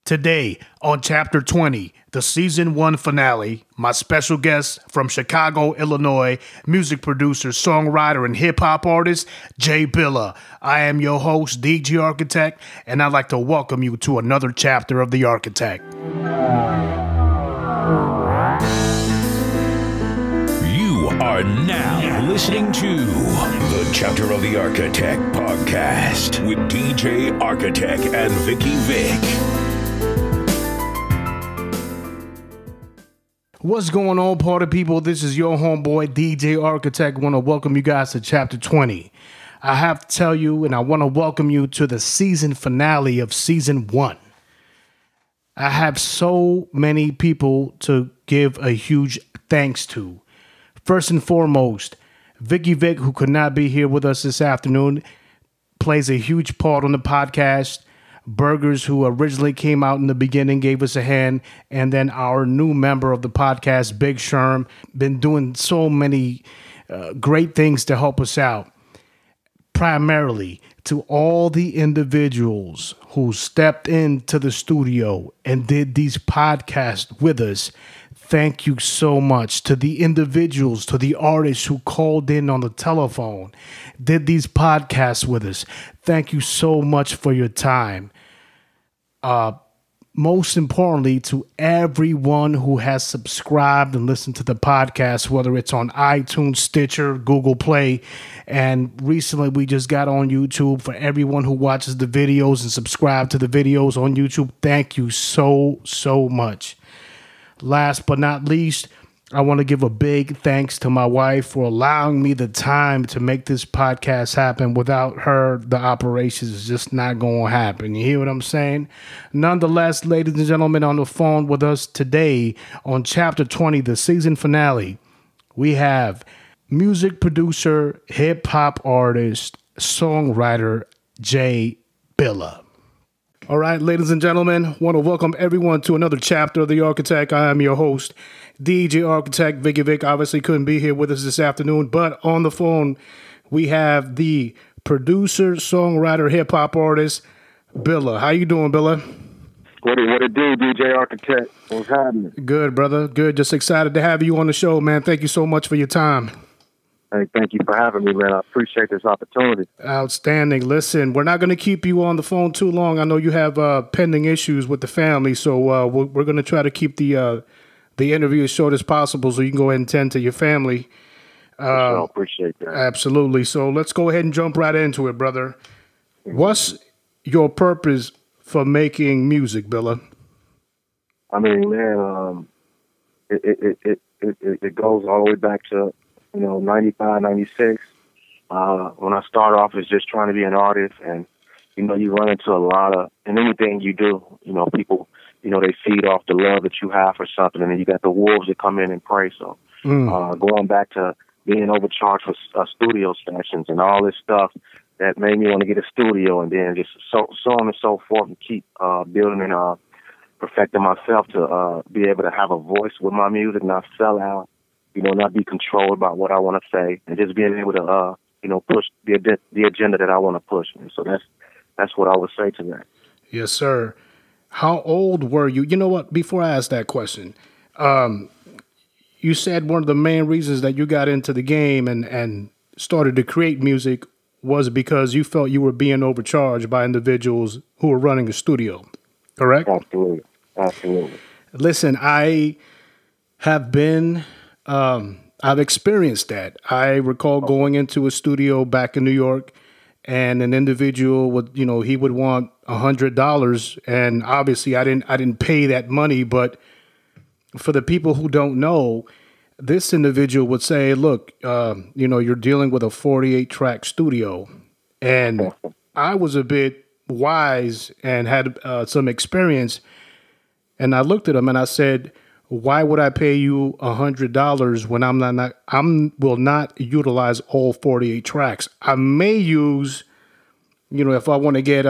Today, on Chapter 20, the Season 1 finale, my special guest from Chicago, Illinois, music producer, songwriter, and hip-hop artist, J-Billa. I am your host, DJ Architect, and I'd like to welcome you to another chapter of The Architect. You are now listening to the Chapter of the Architect podcast with DJ Architect and Vicky Vic. What's going on, party people? This is your homeboy, DJ Architect. I want to welcome you guys to Chapter 20. I have to tell you, and I want to welcome you to the season finale of Season 1. I have so many people to give a huge thanks to. First and foremost, Vicky Vic, who could not be here with us this afternoon, plays a huge part on the podcast. Burgers, who originally came out in the beginning, gave us a hand. And then our new member of the podcast, Big Sherm, been doing so many great things to help us out. Primarily to all the individuals who stepped into the studio and did these podcasts with us. Thank you so much to the individuals, to the artists who called in on the telephone, did these podcasts with us. Thank you so much for your time. Most importantly, to everyone who has subscribed and listened to the podcast, whether it's on iTunes, Stitcher, Google Play, and recently we just got on YouTube. For everyone who watches the videos and subscribe to the videos on YouTube, thank you so much. Last but not least, I want to give a big thanks to my wife for allowing me the time to make this podcast happen. Without her, the operations is just not going to happen. You hear what I'm saying? Nonetheless, ladies and gentlemen, on the phone with us today on Chapter 20, the season finale, we have music producer, hip-hop artist, songwriter, J-Billa. All right, ladies and gentlemen, want to welcome everyone to another chapter of The Architect. I am your host, DJ Architect. Vicky Vic obviously couldn't be here with us this afternoon, but on the phone, we have the producer, songwriter, hip-hop artist, Billa. How you doing, Billa? What it do, DJ Architect? What's happening? Good, brother. Good. Just excited to have you on the show, man. Thank you so much for your time. Hey, thank you for having me, man. I appreciate this opportunity. Outstanding. Listen, we're not going to keep you on the phone too long. I know you have pending issues with the family, so we're going to try to keep the interview as short as possible so you can go ahead and tend to your family. I appreciate that. Absolutely. So let's go ahead and jump right into it, brother. What's your purpose for making music, Billa? I mean, man, it goes all the way back to 95, 96. When I started off as just trying to be an artist, and you run into a lot of, and anything you do, people, they feed off the love that you have for something, and then you got the wolves that come in and prey. So going back to being overcharged for studio sessions and all this stuff that made me want to get a studio, and then just so on and so forth, and keep building and perfecting myself to be able to have a voice with my music, not sell out, not be controlled by what I want to say, and just being able to push the agenda that I want to push. And so that's what I would say to that. Yes, sir. How old were you? You know what? Before I ask that question, you said one of the main reasons that you got into the game and started to create music was because you felt you were being overcharged by individuals who were running a studio, correct? Absolutely. Listen, I have been, I've experienced that. I recall going into a studio back in New York, and an individual would, he would want $100, and obviously I didn't pay that money. But for the people who don't know, this individual would say, "Look, you're dealing with a 48-track studio," and I was a bit wise and had some experience, and I looked at him and I said, "Why would I pay you $100 when I will not utilize all 48 tracks? I may use, if I want to get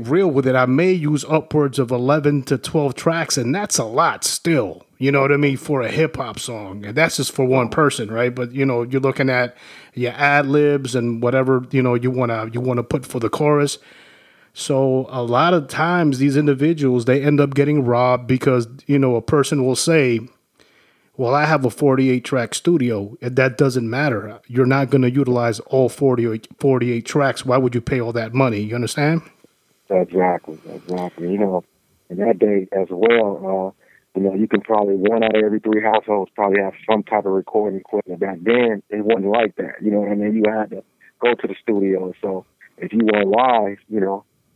real with it, I may use upwards of 11 to 12 tracks, and that's a lot still. You know what I mean, for a hip hop song, and that's just for one person, right? But you're looking at your ad libs and whatever you want to put for the chorus. So a lot of times these individuals, they end up getting robbed because, a person will say, well, I have a 48 track studio, and that doesn't matter. You're not going to utilize all 48 tracks. Why would you pay all that money? You understand? Exactly. In that day as well, you can probably 1 out of every 3 households probably have some type of recording equipment. Back then, it wasn't like that. You know what I mean? You had to go to the studio. So if you weren't live,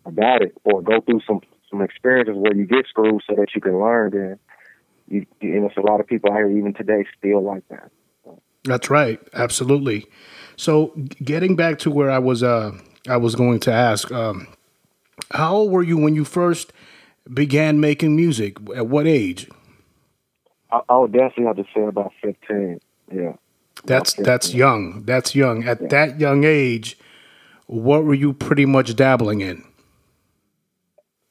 about it, or go through some experiences where you get screwed so that you can learn, then it's a lot of people out here even today still like that. That's right. Absolutely. So getting back to where I was going to ask, how old were you when you first began making music? At what age? I would definitely have to say about 15. Yeah. That's young. That's young. At that young age, what were you pretty much dabbling in?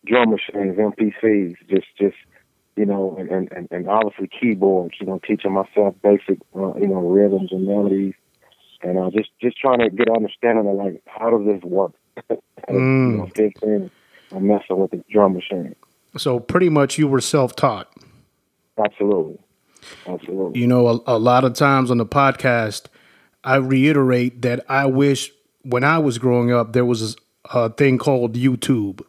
Drum machines, MPCs, just and obviously keyboards. Teaching myself basic rhythms and melodies, and just trying to get an understanding of like how does this work. 15, I'm messing with the drum machine. So pretty much you were self-taught. Absolutely. A lot of times on the podcast, I reiterate that I wish when I was growing up there was a thing called YouTube.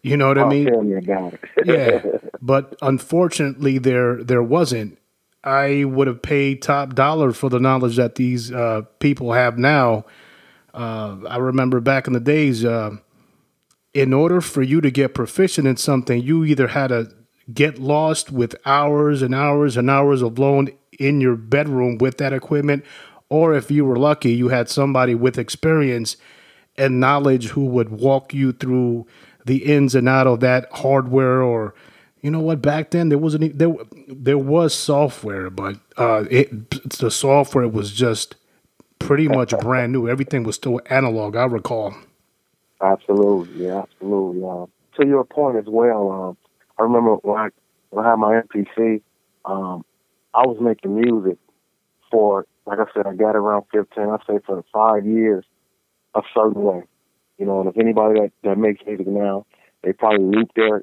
You know what I mean? Tell me about it. Yeah, but unfortunately, there wasn't. I would have paid top dollar for the knowledge that these people have now. I remember back in the days, in order for you to get proficient in something, you either had to get lost with hours and hours and hours of alone in your bedroom with that equipment, or if you were lucky, you had somebody with experience and knowledge who would walk you through the ins and out of that hardware. Or back then there was software, but the software was just pretty much brand new. Everything was still analog, I recall. Absolutely. To your point as well, I remember when I had my MPC, I was making music for, like I said, I got around 15, I'd say for 5 years, a certain way. And if anybody that makes music now, they probably loop their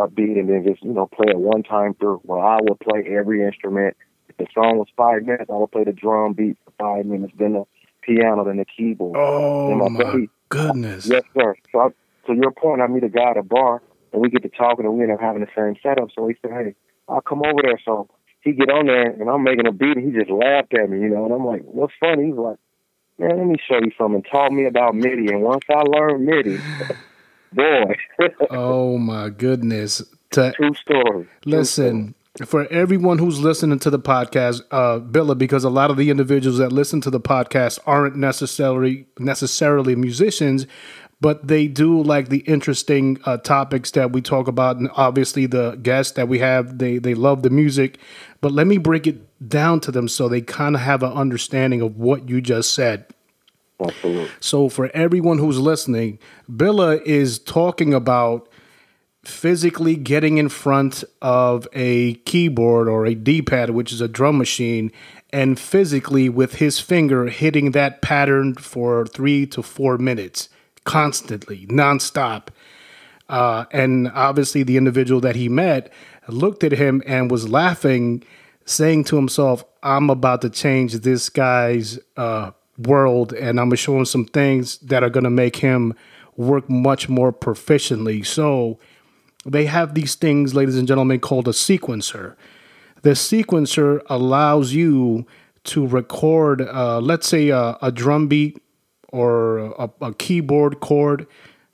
beat and then just, play it one time through. Well, I would play every instrument. If the song was 5 minutes, I would play the drum beat for 5 minutes, then the piano, then the keyboard. Oh, my goodness. Yes, sir. So to your point, I meet a guy at a bar, and we get to talking, and we end up having the same setup. So he said, hey, I'll come over there. So he get on there, and I'm making a beat, and he just laughed at me, and I'm like, what's funny? He's like, man, let me show you something. Taught me about MIDI, and once I learned MIDI, boy. Oh, my goodness. True story. Listen, for everyone who's listening to the podcast, Billa, because a lot of the individuals that listen to the podcast aren't necessarily musicians, but they do like the interesting topics that we talk about. And obviously the guests that we have, they love the music. But let me break it down to them so they kind of have an understanding of what you just said. Absolutely. So for everyone who's listening, Billa is talking about physically getting in front of a keyboard or a D-pad, which is a drum machine, and physically with his finger hitting that pattern for 3 to 4 minutes, constantly, nonstop. And obviously the individual that he met looked at him and was laughing, saying to himself, I'm about to change this guy's world, and I'm going to show him some things that are going to make him work much more proficiently. So they have these things, ladies and gentlemen, called a sequencer. The sequencer allows you to record, let's say, a drum beat or a keyboard chord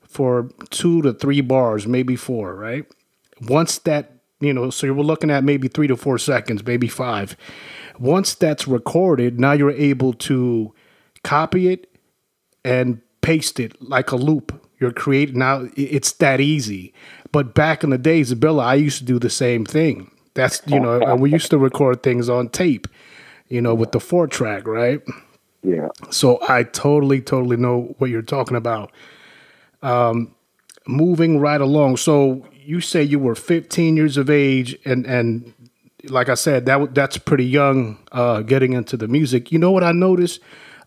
for 2 to 3 bars, maybe 4, right? Once that, so you're looking at maybe 3 to 4 seconds, maybe 5. Once that's recorded, now you're able to copy it and paste it like a loop. You're creating, now it's that easy. But back in the days, Billa, I used to do the same thing. That's, and we used to record things on tape, with the 4-track, right? Yeah. So I totally know what you're talking about. Moving right along. So you say you were 15 years of age, and like I said, that's pretty young, getting into the music. You know what I noticed?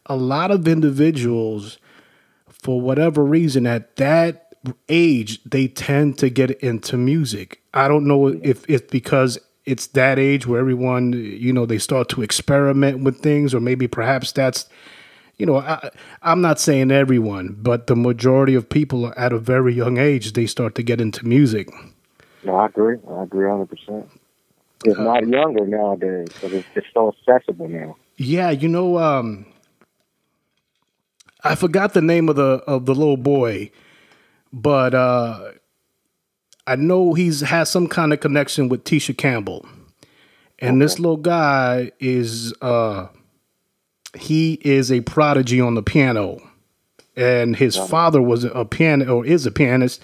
A lot of individuals, for whatever reason, at that age they tend to get into music. I don't know if it's because it's that age where everyone, they start to experiment with things, or maybe perhaps that's, I'm not saying everyone, but the majority of people at a very young age, they start to get into music. No, I agree 100%. It's not younger nowadays, but it's so accessible now. Yeah, I forgot the name of the little boy, but I know has some kind of connection with Tisha Campbell, and this little guy is he is a prodigy on the piano, and his father was is a pianist,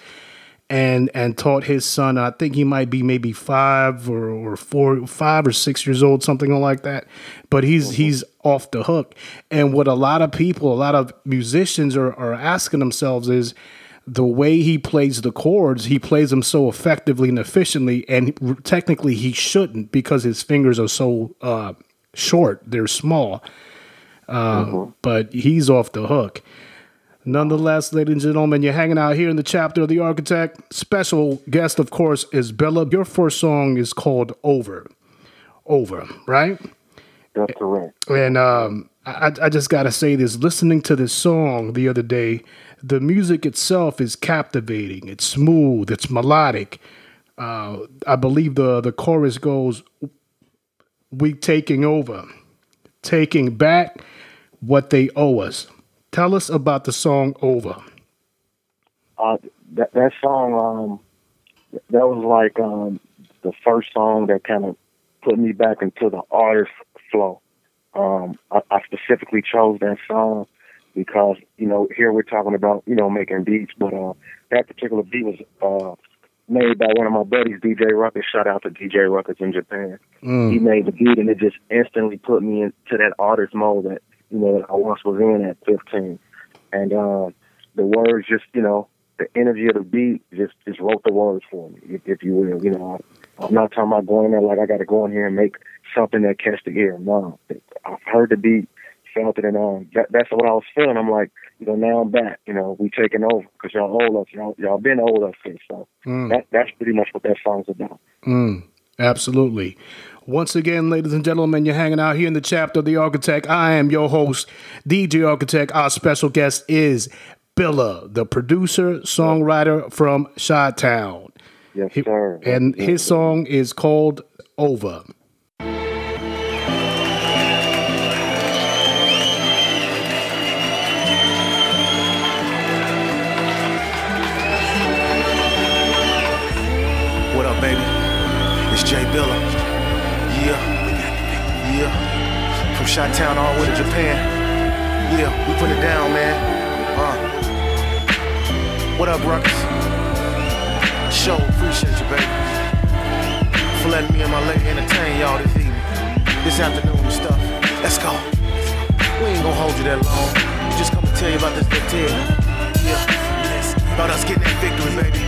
and taught his son. I think he might be maybe 5 or 6 years old, something like that. But he's off the hook. And what a lot of musicians are asking themselves is the way he plays the chords. He plays them so effectively and efficiently, and technically he shouldn't, because his fingers are so short. They're small. But he's off the hook. Nonetheless, ladies and gentlemen, you're hanging out here in the chapter of the Architect. Special guest, of course, is Billa. Your first song is called Over, right? That's correct. And I just got to say this. Listening to this song the other day, the music itself is captivating. It's smooth. It's melodic. I believe the chorus goes, "We taking over, taking back what they owe us." Tell us about the song Over. That song, that was like the first song that kind of put me back into the artist flow. I specifically chose that song because, here we're talking about, making beats, but that particular beat was made by one of my buddies, DJ Ruckus. Shout out to DJ Ruckus in Japan. He made the beat, and it just instantly put me into that artist mode that I once was in at 15. And the words just, the energy of the beat just wrote the words for me, if you will. I'm not talking about going there like I got to go in here and make something that catch the ear. No, I've heard the beat, felt it, and that's what I was feeling. I'm like, now I'm back. We taking over because y'all owe us. Y'all been old us here. So that's pretty much what that song's about. Absolutely. Once again, ladies and gentlemen, you're hanging out here in the chapter of the Architect. I am your host, DJ Architect. Our special guest is Billa, the producer, songwriter from Chi-Town. Yes, sir. And his song is called Over. What up, baby? It's J-Billa. Yeah. From Chi-Town all the way to Japan. Yeah, we put it down, man. What up, Ruckus? Show, appreciate you, baby. For letting me and my lady entertain y'all this afternoon and stuff. Let's go. We ain't gonna hold you that long. We just come to tell you about this little tale. Yeah. About us getting that victory, baby.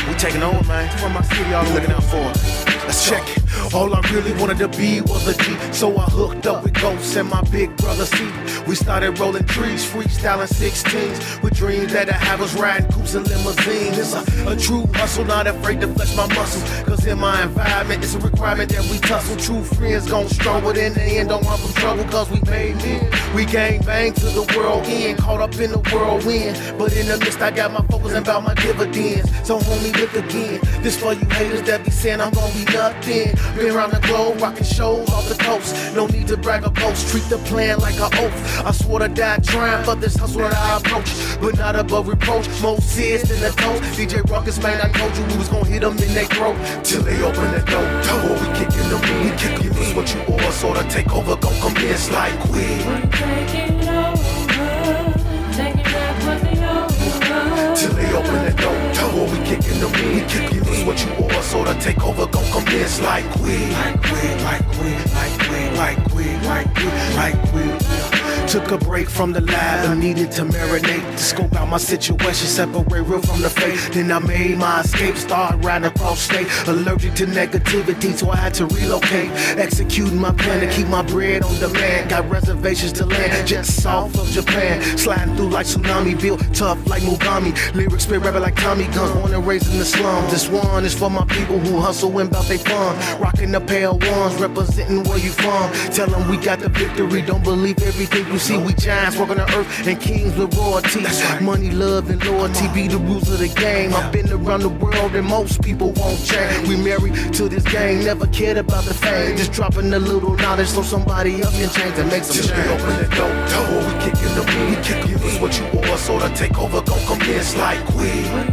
We taking over, man. From my city, y'all looking out for us. Let's check it. All I really wanted to be was a G, so I hooked up with Ghosts and my big brother C. We started rolling trees, freestyling 16s, with dreams that I have us riding coupes and limousines. It's a true hustle, not afraid to flex my muscles, cause in my environment it's a requirement that we tussle. True friends gon' struggle, but in the end don't run from trouble, cause we made men. We gang bang to the world end, caught up in the whirlwind, but in the midst I got my focus about my dividends. So homie, look again, this for you haters that be saying I'm gon' be nothing. Been around the globe, rocking shows off the coast. No need to brag or boast, treat the plan like an oath. I swore to die trying for this hustle that I approach, but not above reproach. More serious than the toast. DJ Ruckus, man, I told you we was gonna hit them in their throat till they open the door. Or we kicking them in, we kick them in. What you owe us, or the takeover gon' commence like we. We're taking over, taking back what they owe us. Till they open the door. Or we kicking them in, we kick them in. What you owe us, or the takeover gon' commence like we. Like we. Took a break from the lab and needed to marinate, to scope out my situation, separate real from the fake. Then I made my escape, started riding across state, allergic to negativity, so I had to relocate. Executing my plan to keep my bread on demand. Got reservations to land just south of Japan. Sliding through like tsunami, built tough like Mugami. Lyrics spit rapping like Tommy guns, born and raised in the slums. This one is for my people who hustle and bout they fun. Rocking a pair of ones, representing where you from. Tell them we got the victory, don't believe everything you see. We giants walking the earth and kings with royalty. Money, love, and loyalty be the rules of the game. I've been around the world and most people won't change. We married to this game, never cared about the fame. Just dropping a little knowledge so somebody else can change and make some change. Open the door, we kicking the beat. We kick you is what you are, so the takeover gon' commence like we.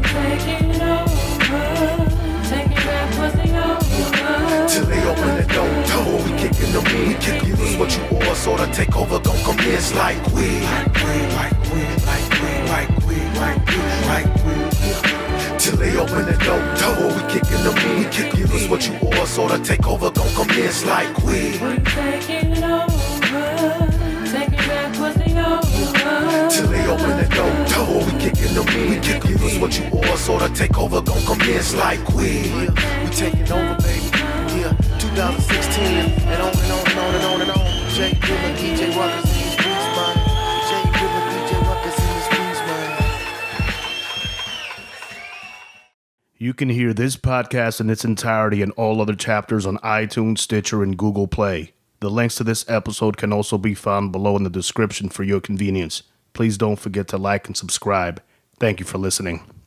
Taking over, taking back what's the over. Till they open the door, we kicking the beat. We kick you is what you are, so the takeover gon' commence like we. Till they open the door, we kicking the beat. We kick you is what you are, so the takeover gon' commence like we. Taking over, taking back what's the over. Till they open the door, we kicking the beat. We kick you is what you are, so the takeover gon' commence like we. We taking over, baby. Yeah, 2016 and on and on and on and on and on. J-Billa, DJ Ruckus in his beats, man. J-Billa, DJ Ruckus in his beats, man. You can hear this podcast in its entirety and all other chapters on iTunes, Stitcher, and Google Play. The links to this episode can also be found below in the description for your convenience. Please don't forget to like and subscribe. Thank you for listening.